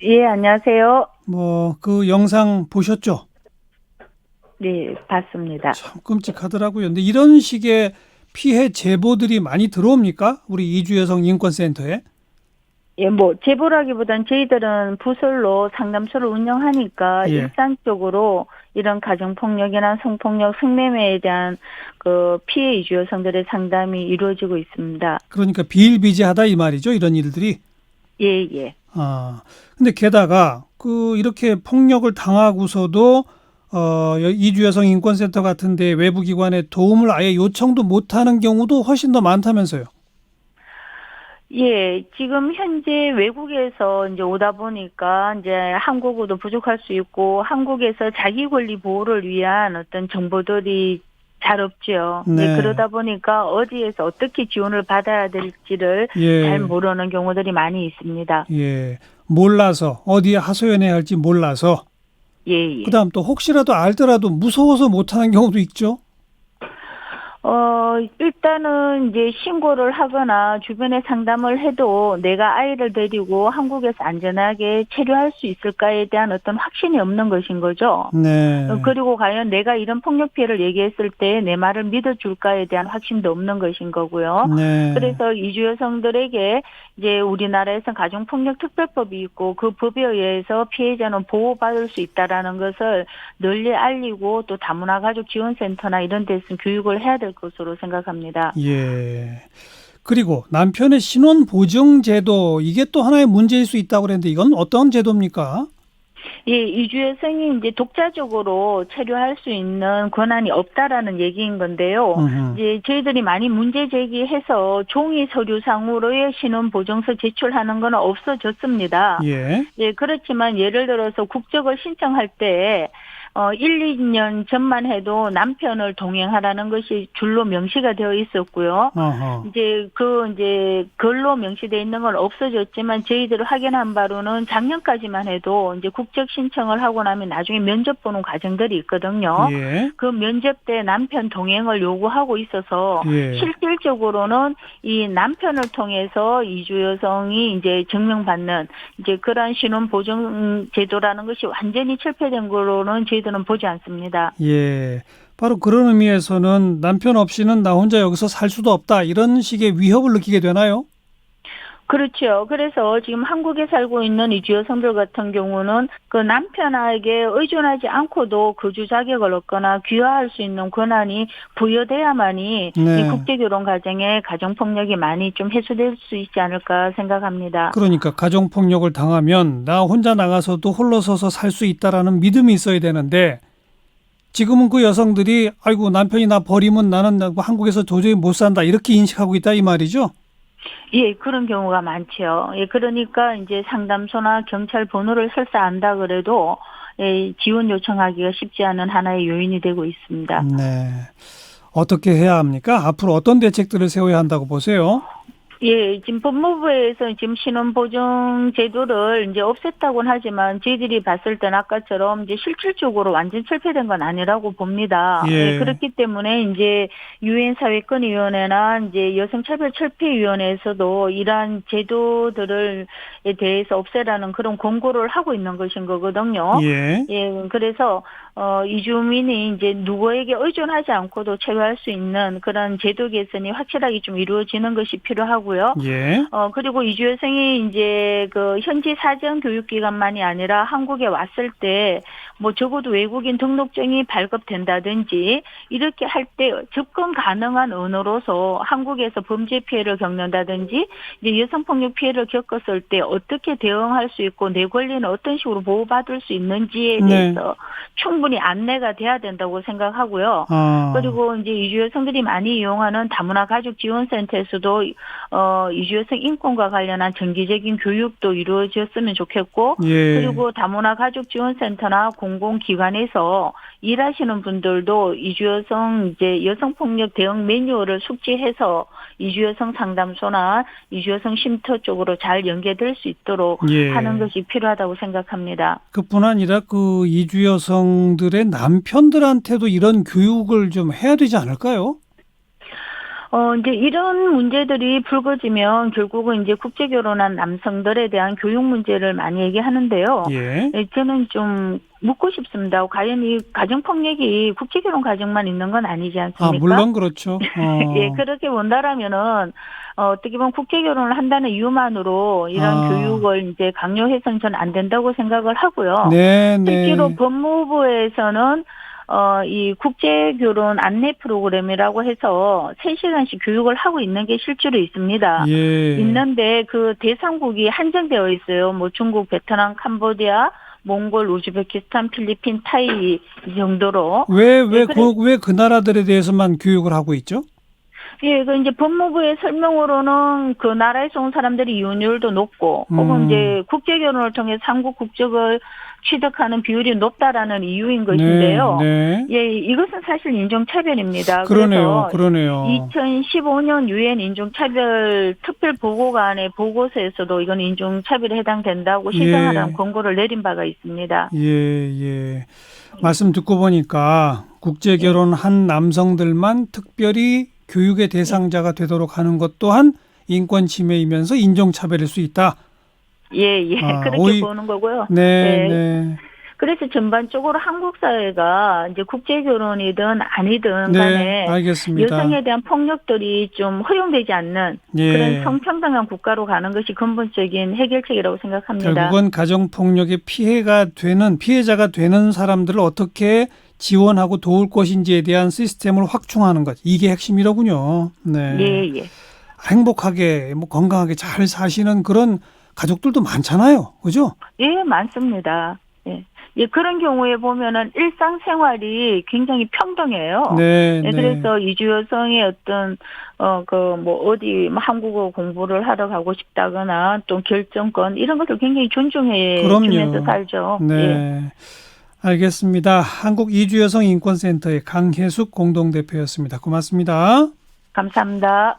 예, 안녕하세요. 그 영상 보셨죠? 네, 봤습니다. 참 끔찍하더라고요. 근데 이런 식의 피해 제보들이 많이 들어옵니까? 우리 이주여성 인권센터에? 예, 제보라기보단 저희들은 부설로 상담소를 운영하니까 예. 일상적으로 이런 가정폭력이나 성폭력, 성매매에 대한 그 피해 이주 여성들의 상담이 이루어지고 있습니다. 그러니까 비일비재하다 이 말이죠. 이런 일들이. 예, 예. 아, 근데 게다가 이렇게 폭력을 당하고서도 이주여성 인권센터 같은데 외부 기관에 도움을 아예 요청도 못하는 경우도 훨씬 더 많다면서요. 예, 지금 현재 외국에서 이제 오다 보니까 이제 한국어도 부족할 수 있고 한국에서 자기 권리 보호를 위한 어떤 정보들이 잘 없죠. 이제 네. 그러다 보니까 어디에서 어떻게 지원을 받아야 될지를 잘 예. 모르는 경우들이 많이 있습니다. 예. 몰라서 어디에 하소연해야 할지 몰라서 예, 예. 그다음 또 혹시라도 알더라도 무서워서 못하는 경우도 있죠. 일단은 이제 신고를 하거나 주변에 상담을 해도 내가 아이를 데리고 한국에서 안전하게 체류할 수 있을까에 대한 어떤 확신이 없는 것인 거죠. 네. 그리고 과연 내가 이런 폭력 피해를 얘기했을 때 내 말을 믿어줄까에 대한 확신도 없는 것인 거고요. 네. 그래서 이주 여성들에게 이제 우리나라에서 가정폭력특별법이 있고 그 법에 의해서 피해자는 보호받을 수 있다라는 것을 널리 알리고 또 다문화 가족 지원센터나 이런 데서 교육을 해야 될 것으로 생각합니다. 예. 그리고 남편의 신원 보증 제도 이게 또 하나의 문제일 수 있다고 그랬는데 이건 어떤 제도입니까? 예, 이주 여성이 이제 독자적으로 체류할 수 있는 권한이 없다라는 얘기인 건데요. 음. 이제 저희들이 많이 문제 제기해서 종이 서류상으로의 신원 보증서 제출하는 건 없어졌습니다. 예. 예, 그렇지만 예를 들어서 국적을 신청할 때 1, 2년 전만 해도 남편을 동행하라는 것이 줄로 명시가 되어 있었고요. 어허. 이제 글로 명시되어 있는 건 없어졌지만 저희들이 확인한 바로는 작년까지만 해도 이제 국적 신청을 하고 나면 나중에 면접 보는 과정들이 있거든요. 예. 그 면접 때 남편 동행을 요구하고 있어서 예. 실질적으로는 이 남편을 통해서 이주 여성이 이제 증명받는 이제 그러한 신원 보증 제도라는 것이 완전히 철폐된 거로는 저희들은 보지 않습니다. 예. 바로 그런 의미에서는 남편 없이는 나 혼자 여기서 살 수도 없다. 이런 식의 위협을 느끼게 되나요? 그렇죠. 그래서 지금 한국에 살고 있는 이주 여성들 같은 경우는 그 남편에게 의존하지 않고도 거주 자격을 얻거나 귀화할 수 있는 권한이 부여돼야만이 이 네. 국제결혼 과정에 가정폭력이 많이 좀 해소될 수 있지 않을까 생각합니다. 그러니까 가정폭력을 당하면 나 혼자 나가서도 홀로 서서 살 수 있다라는 믿음이 있어야 되는데 지금은 그 여성들이 아이고 남편이 나 버리면 나는 한국에서 도저히 못 산다 이렇게 인식하고 있다 이 말이죠. 예, 그런 경우가 많죠. 예, 그러니까 이제 상담소나 경찰 번호를 설사 안다 그래도 예, 지원 요청하기가 쉽지 않은 하나의 요인이 되고 있습니다. 네. 어떻게 해야 합니까? 앞으로 어떤 대책들을 세워야 한다고 보세요? 예, 지금 법무부에서 지금 신원보증 제도를 이제 없앴다고는 하지만 저희들이 봤을 때는 아까처럼 이제 실질적으로 완전 철폐된 건 아니라고 봅니다. 예, 예. 그렇기 때문에 이제 유엔 사회권위원회나 이제 여성차별철폐위원회에서도 이러한 제도들을 에 대해서 없애라는 그런 권고를 하고 있는 것인 거거든요. 예. 예, 그래서 이주민이 이제 누구에게 의존하지 않고도 체류할 수 있는 그런 제도 개선이 확실하게 좀 이루어지는 것이 필요하고요. 예. 그리고 이주 여성이 이제 그 현지 사전 교육기관만이 아니라 한국에 왔을 때 뭐 적어도 외국인 등록증이 발급된다든지 이렇게 할 때 접근 가능한 언어로서 한국에서 범죄 피해를 겪는다든지 이제 여성폭력 피해를 겪었을 때 어떻게 대응할 수 있고 내 권리는 어떤 식으로 보호받을 수 있는지에 네. 대해서 충분히 안내가 돼야 된다고 생각하고요. 아. 그리고 이제 이주 여성들이 많이 이용하는 다문화 가족 지원센터에서도 이주 여성 인권과 관련한 정기적인 교육도 이루어졌으면 좋겠고, 예. 그리고 다문화 가족 지원센터나 공공기관에서 일하시는 분들도 이주 여성 이제 여성 폭력 대응 매뉴얼을 숙지해서 이주 여성 상담소나 이주 여성 쉼터 쪽으로 잘 연계될 수 있도록 하는 예. 것이 필요하다고 생각합니다. 그뿐 아니라 그 이주 여성들의 남편들한테도 이런 교육을 좀 해야 되지 않을까요? 이제 이런 문제들이 불거지면 결국은 이제 국제 결혼한 남성들에 대한 교육 문제를 많이 얘기하는데요. 예. 저는 좀 묻고 싶습니다. 과연 이 가정폭력이 국제 결혼 가정만 있는 건 아니지 아, 않습니까? 물론 그렇죠. 예, 그렇게 본다라면은 어떻게 보면 국제 결혼을 한다는 이유만으로 이런 아. 교육을 이제 강요해서는 전 안 된다고 생각을 하고요. 네, 실제로 네. 법무부에서는 이 국제 결혼 안내 프로그램이라고 해서 3시간씩 교육을 하고 있는 게 실제로 있습니다. 예. 있는데 그 대상국이 한정되어 있어요. 뭐 중국, 베트남, 캄보디아, 몽골, 우즈베키스탄, 필리핀, 타이 이 정도로. 예, 왜 그 나라들에 대해서만 교육을 하고 있죠? 예, 그 이제 법무부의 설명으로는 그 나라에서 온 사람들이 이혼율도 높고, 혹은 이제 국제 결혼을 통해 한국 국적을 취득하는 비율이 높다라는 이유인 것인데요. 네. 예, 이것은 사실 인종차별입니다. 그러네요. 그래서 그러네요. 2015년 유엔 인종차별 특별보고관의 보고서에서도 이건 인종차별에 해당된다고 시정하라는 예. 권고를 내린 바가 있습니다. 예. 말씀 듣고 보니까 국제 예, 결혼한 남성들만 특별히 교육의 대상자가 되도록 하는 것 또한 인권 침해이면서 인종차별일 수 있다. 예, 아, 그렇게 보는 거고요. 네, 예, 네. 그래서 전반적으로 한국 사회가 이제 국제 결혼이든 아니든 네, 간에 알겠습니다. 여성에 대한 폭력들이 좀 허용되지 않는 그런 예. 성평등한 국가로 가는 것이 근본적인 해결책이라고 생각합니다. 결국은 가정폭력의 피해자가 되는 사람들을 어떻게 지원하고 도울 것인지에 대한 시스템을 확충하는 것. 이게 핵심이로군요. 네. 예. 행복하게, 건강하게 잘 사시는 그런 가족들도 많잖아요. 그죠? 예, 많습니다. 예, 그런 경우에 보면은 일상생활이 굉장히 평등해요. 네, 예, 네. 그래서 이주 여성의 어떤, 어디, 한국어 공부를 하러 가고 싶다거나 또 결정권, 이런 것을 굉장히 존중해 주면서 그럼요. 살죠. 예, 네. 알겠습니다. 한국 이주여성 인권센터의 강혜숙 공동대표였습니다. 고맙습니다. 감사합니다.